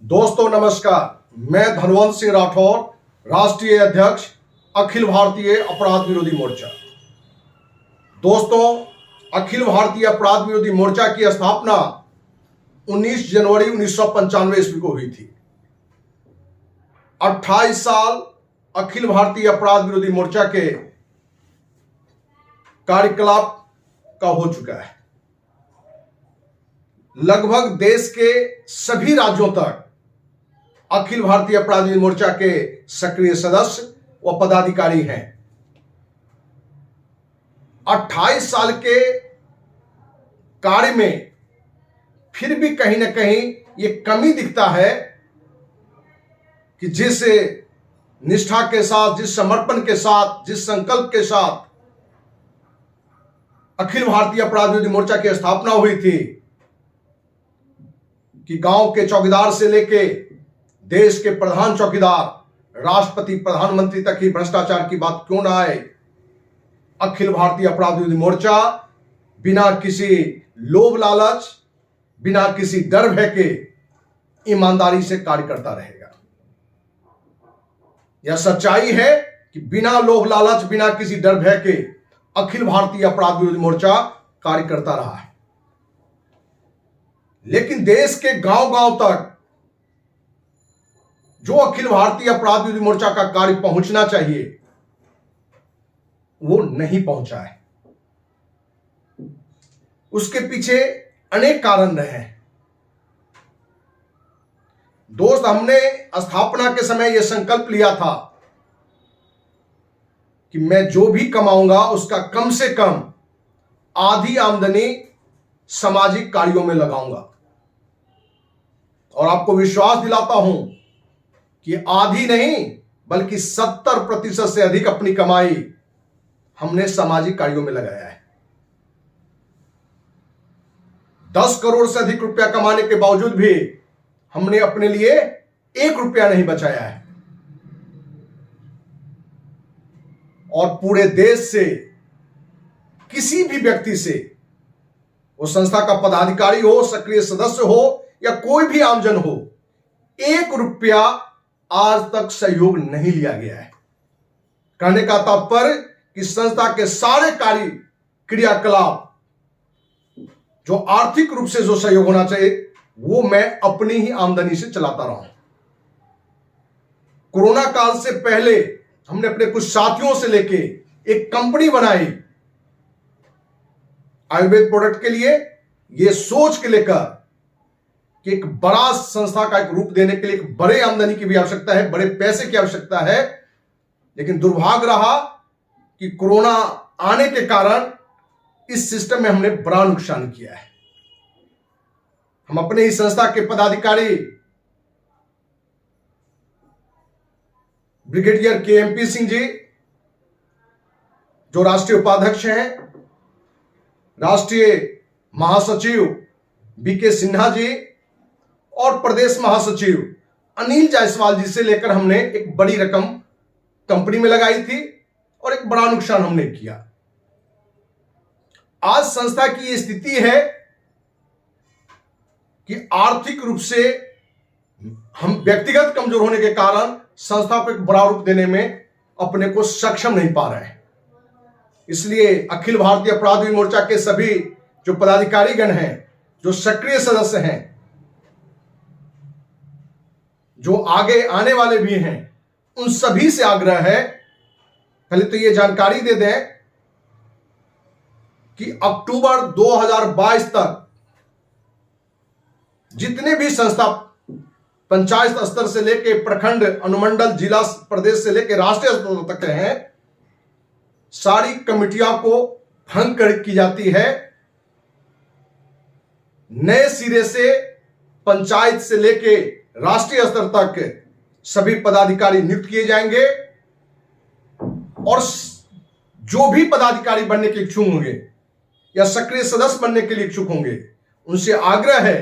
दोस्तों नमस्कार, मैं धनवंत सिंह राठौर, राष्ट्रीय अध्यक्ष अखिल भारतीय अपराध विरोधी मोर्चा। दोस्तों, अखिल भारतीय अपराध विरोधी मोर्चा की स्थापना 19 जनवरी 1995 ईस्वी को हुई थी। 28 साल अखिल भारतीय अपराध विरोधी मोर्चा के कार्यकलाप का हो चुका है। लगभग देश के सभी राज्यों तक अखिल भारतीय अपराध विरोधी मोर्चा के सक्रिय सदस्य व पदाधिकारी हैं। 28 साल के कार्य में फिर भी कहीं ना कहीं ये कमी दिखता है कि जिस निष्ठा के साथ, जिस समर्पण के साथ, जिस संकल्प के साथ अखिल भारतीय अपराध विरोधी मोर्चा की स्थापना हुई थी कि गांव के चौकीदार से लेके देश के प्रधान चौकीदार, राष्ट्रपति, प्रधानमंत्री तक ही भ्रष्टाचार की बात क्यों ना आए, अखिल भारतीय अपराध विरोधी मोर्चा बिना किसी लोभ लालच, बिना किसी डर भय के ईमानदारी से कार्य करता रहेगा। यह सच्चाई है कि बिना लोभ लालच, बिना किसी डर भय के अखिल भारतीय अपराध विरोधी मोर्चा कार्य करता रहा है। लेकिन देश के गांव गांव तक जो अखिल भारतीय अपराध विरोधी मोर्चा का कार्य पहुंचना चाहिए वो नहीं पहुंचा है। उसके पीछे अनेक कारण रहे हैं। दोस्त, हमने स्थापना के समय यह संकल्प लिया था कि मैं जो भी कमाऊंगा उसका कम से कम आधी आमदनी सामाजिक कार्यों में लगाऊंगा। और आपको विश्वास दिलाता हूं कि आधी नहीं बल्कि 70% से अधिक अपनी कमाई हमने सामाजिक कार्यों में लगाया है। 10 करोड़ से अधिक रुपया कमाने के बावजूद भी हमने अपने लिए 1 रुपया नहीं बचाया है। और पूरे देश से किसी भी व्यक्ति से, वो संस्था का पदाधिकारी हो, सक्रिय सदस्य हो या कोई भी आमजन हो, 1 रुपया आज तक सहयोग नहीं लिया गया है। कहने का तात्पर्य कि संस्था के सारे कार्य क्रियाकलाप जो आर्थिक रूप से जो सहयोग होना चाहिए वो मैं अपनी ही आमदनी से चलाता रहा हूं। कोरोना काल से पहले हमने अपने कुछ साथियों से लेके एक कंपनी बनाई आयुर्वेद प्रोडक्ट के लिए, ये सोच के लेकर कि एक बड़ा संस्था का एक रूप देने के लिए एक बड़े आमदनी की भी आवश्यकता है, बड़े पैसे की आवश्यकता है। लेकिन दुर्भाग्य रहा कि कोरोना आने के कारण इस सिस्टम में हमने बड़ा नुकसान किया है। हम अपने ही संस्था के पदाधिकारी ब्रिगेडियर KMP सिंह जी, जो राष्ट्रीय उपाध्यक्ष हैं, राष्ट्रीय महासचिव BK सिन्हा जी और प्रदेश महासचिव अनिल जायसवाल जी से लेकर हमने एक बड़ी रकम कंपनी में लगाई थी और एक बड़ा नुकसान हमने किया। आज संस्था की यह स्थिति है कि आर्थिक रूप से हम व्यक्तिगत कमजोर होने के कारण संस्था को एक बड़ा रूप देने में अपने को सक्षम नहीं पा रहे हैं। इसलिए अखिल भारतीय अपराध विरोधी मोर्चा के सभी जो पदाधिकारीगण हैं, जो सक्रिय सदस्य हैं, जो आगे आने वाले भी हैं, उन सभी से आग्रह है, पहले तो ये जानकारी दे दें कि अक्टूबर 2022 तक जितने भी संस्था पंचायत स्तर से लेके प्रखंड, अनुमंडल, जिला, प्रदेश से लेके राष्ट्रीय स्तर तक हैं, सारी कमिटियां को भंग की जाती है। नए सिरे से पंचायत से लेके राष्ट्रीय स्तर तक सभी पदाधिकारी नियुक्त किए जाएंगे। और जो भी पदाधिकारी बनने के इच्छुक होंगे या सक्रिय सदस्य बनने के लिए इच्छुक होंगे, उनसे आग्रह है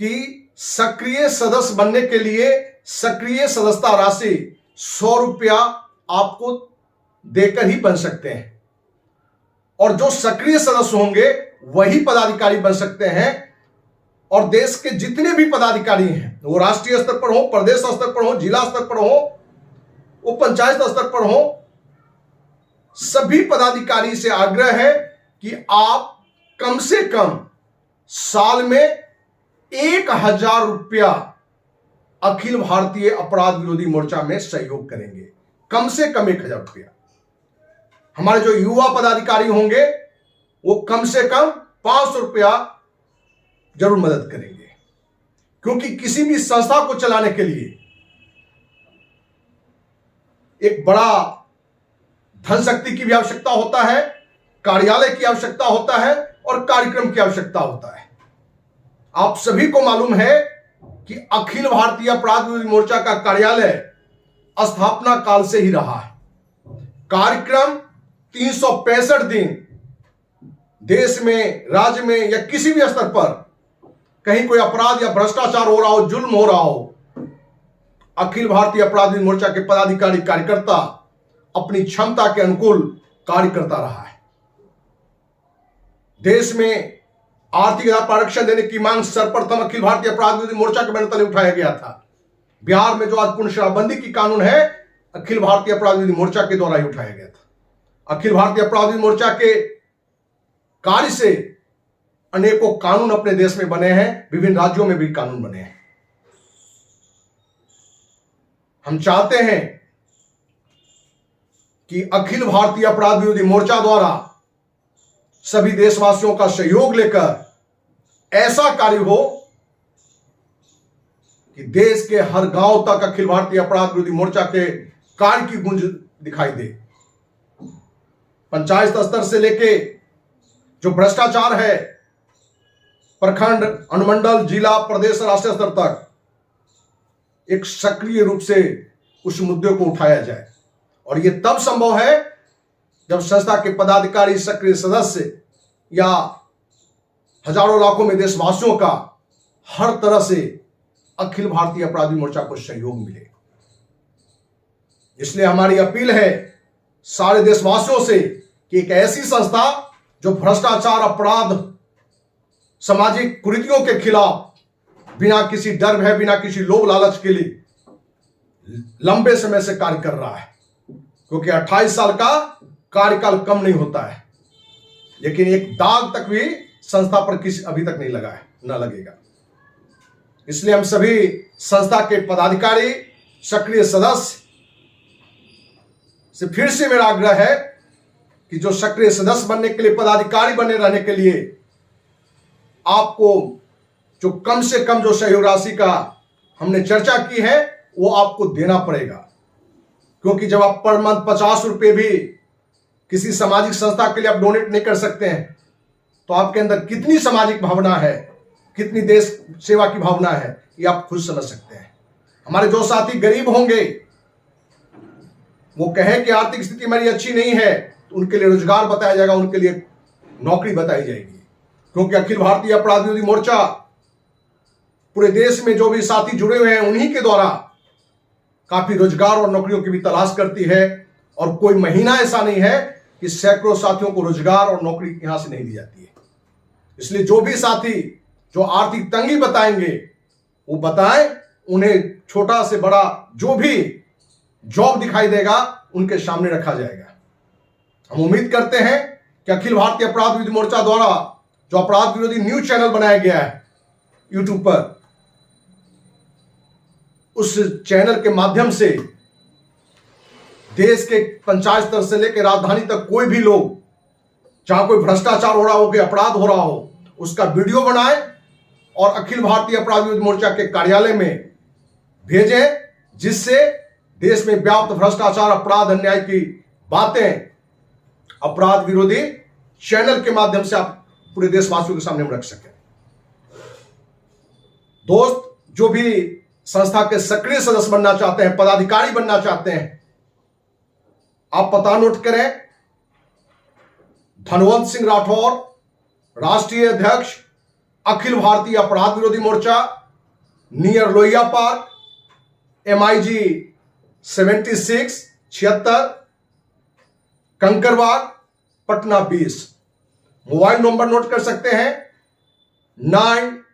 कि सक्रिय सदस्य बनने के लिए सक्रिय सदस्यता राशि 100 रुपया आपको देकर ही बन सकते हैं। और जो सक्रिय सदस्य होंगे वही पदाधिकारी बन सकते हैं और देश के जितने भी पदाधिकारी हैं, वो राष्ट्रीय स्तर पर हो, प्रदेश स्तर पर हो, जिला स्तर पर हो, वो पंचायत स्तर पर हो, सभी पदाधिकारी से आग्रह है कि आप कम से कम साल में 1,000 रुपया अखिल भारतीय अपराध विरोधी मोर्चा में सहयोग करेंगे। कम से कम 1,000 रुपया। हमारे जो युवा पदाधिकारी होंगे वो कम से कम 500 रुपया जरूर मदद करेंगे, क्योंकि किसी भी संस्था को चलाने के लिए एक बड़ा धन शक्ति की भी आवश्यकता होता है, कार्यालय की आवश्यकता होता है और कार्यक्रम की आवश्यकता होता है। आप सभी को मालूम है कि अखिल भारतीय अपराध विरोधी मोर्चा का कार्यालय स्थापना काल से ही रहा है। कार्यक्रम 365 दिन देश में, राज्य में या किसी भी स्तर पर कहीं कोई अपराध या भ्रष्टाचार हो रहा हो, जुल्म हो रहा हो, अखिल भारतीय अपराध विरोधी मोर्चा के पदाधिकारी कार्यकर्ता अपनी क्षमता के अनुकूल कार्य करता रहा है। देश में आर्थिक आरक्षण देने की मांग सर्वप्रथम अखिल भारतीय अपराध विरोधी मोर्चा के बैनर तले उठाया गया था। बिहार में जो आज पूर्ण शराबबंदी की कानून है, अखिल भारतीय अपराध विरोधी मोर्चा के द्वारा ही उठाया गया था। अखिल भारतीय अपराध विरोधी मोर्चा के कार्य से अनेकों कानून अपने देश में बने हैं, विभिन्न राज्यों में भी कानून बने हैं। हम चाहते हैं कि अखिल भारतीय अपराध विरोधी मोर्चा द्वारा सभी देशवासियों का सहयोग लेकर ऐसा कार्य हो कि देश के हर गांव तक अखिल भारतीय अपराध विरोधी मोर्चा के कार्य की गूंज दिखाई दे। पंचायत स्तर से लेके जो भ्रष्टाचार है, प्रखंड, अनुमंडल, जिला, प्रदेश, राष्ट्रीय स्तर तक एक सक्रिय रूप से उस मुद्दे को उठाया जाए। और यह तब संभव है जब संस्था के पदाधिकारी, सक्रिय सदस्य या हजारों लाखों में देशवासियों का हर तरह से अखिल भारतीय अपराधी मोर्चा को सहयोग मिले। इसलिए हमारी अपील है सारे देशवासियों से कि एक ऐसी संस्था जो भ्रष्टाचार, अपराध, सामाजिक कुरीतियों के खिलाफ बिना किसी डर भय, बिना किसी लोभ लालच के लिए लंबे समय से कार्य कर रहा है, क्योंकि 28 साल का कार्यकाल कम नहीं होता है, लेकिन एक दाग तक भी संस्था पर किसी अभी तक नहीं लगा है, ना लगेगा। इसलिए हम सभी संस्था के पदाधिकारी, सक्रिय सदस्य से फिर से मेरा आग्रह है कि जो सक्रिय सदस्य बनने के लिए, पदाधिकारी बने रहने के लिए आपको जो कम से कम जो सहयोग राशि का हमने चर्चा की है वो आपको देना पड़ेगा। क्योंकि जब आप पर मंथ 50 रुपए भी किसी सामाजिक संस्था के लिए आप डोनेट नहीं कर सकते हैं, तो आपके अंदर कितनी सामाजिक भावना है, कितनी देश सेवा की भावना है, ये आप खुद समझ सकते हैं। हमारे जो साथी गरीब होंगे, वो कहें कि आर्थिक स्थिति हमारी अच्छी नहीं है, तो उनके लिए रोजगार बताया जाएगा, उनके लिए नौकरी बताई जाएगी। क्योंकि अखिल भारतीय अपराध विरोधी मोर्चा पूरे देश में जो भी साथी जुड़े हुए हैं, उन्हीं के द्वारा काफी रोजगार और नौकरियों की भी तलाश करती है। और कोई महीना ऐसा नहीं है कि सैकड़ों साथियों को रोजगार और नौकरी यहां से नहीं दी जाती है। इसलिए जो भी साथी जो आर्थिक तंगी बताएंगे वो बताएं, उन्हें छोटा से बड़ा जो भी जॉब दिखाई देगा उनके सामने रखा जाएगा। हम उम्मीद करते हैं कि अखिल भारतीय अपराध विरोधी मोर्चा द्वारा जो अपराध विरोधी न्यूज चैनल बनाया गया है यूट्यूब पर, उस चैनल के माध्यम से देश के पंचायत स्तर से लेकर राजधानी तक कोई भी लोग, जहां कोई भ्रष्टाचार हो रहा हो, कोई अपराध हो रहा हो, उसका वीडियो बनाएं और अखिल भारतीय अपराध विरोधी मोर्चा के कार्यालय में भेजें, जिससे देश में व्याप्त भ्रष्टाचार, अपराध, अन्याय की बातें अपराध विरोधी चैनल के माध्यम से आप पूरे देशवासियों के सामने हम रख सकें। दोस्त, जो भी संस्था के सक्रिय सदस्य बनना चाहते हैं, पदाधिकारी बनना चाहते हैं, आप पता नोट करें। धनवंत सिंह राठौर, राष्ट्रीय अध्यक्ष, अखिल Bharatiya Apradh Virodhi Morcha, near Lohia park, MIG 76 Kankarbagh, Patna 20। Mobile number note कर सकते हैं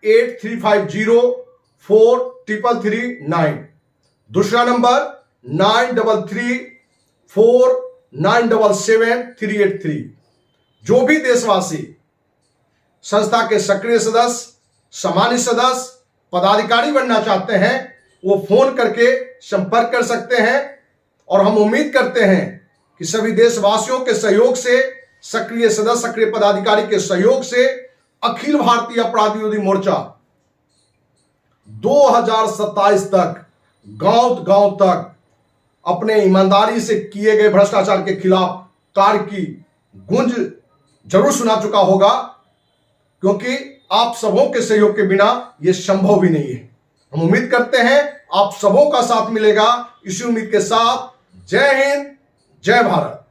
93504339। दूसरा नंबर 9334977383। जो भी देशवासी संस्था के सक्रिय सदस्य, सामान्य सदस्य, पदाधिकारी बनना चाहते हैं वो फोन करके संपर्क कर सकते हैं। और हम उम्मीद करते हैं कि सभी देशवासियों के सहयोग से, सक्रिय सदस्य, सक्रिय पदाधिकारी के सहयोग से अखिल भारतीय अपराध विरोधी मोर्चा 2027 तक गांव गांव तक अपने ईमानदारी से किए गए भ्रष्टाचार के खिलाफ कार्य की गूंज जरूर सुना चुका होगा, क्योंकि आप सबों के सहयोग के बिना यह संभव भी नहीं है। हम उम्मीद करते हैं आप सबों का साथ मिलेगा। इसी उम्मीद के साथ जय हिंद, जय भारत।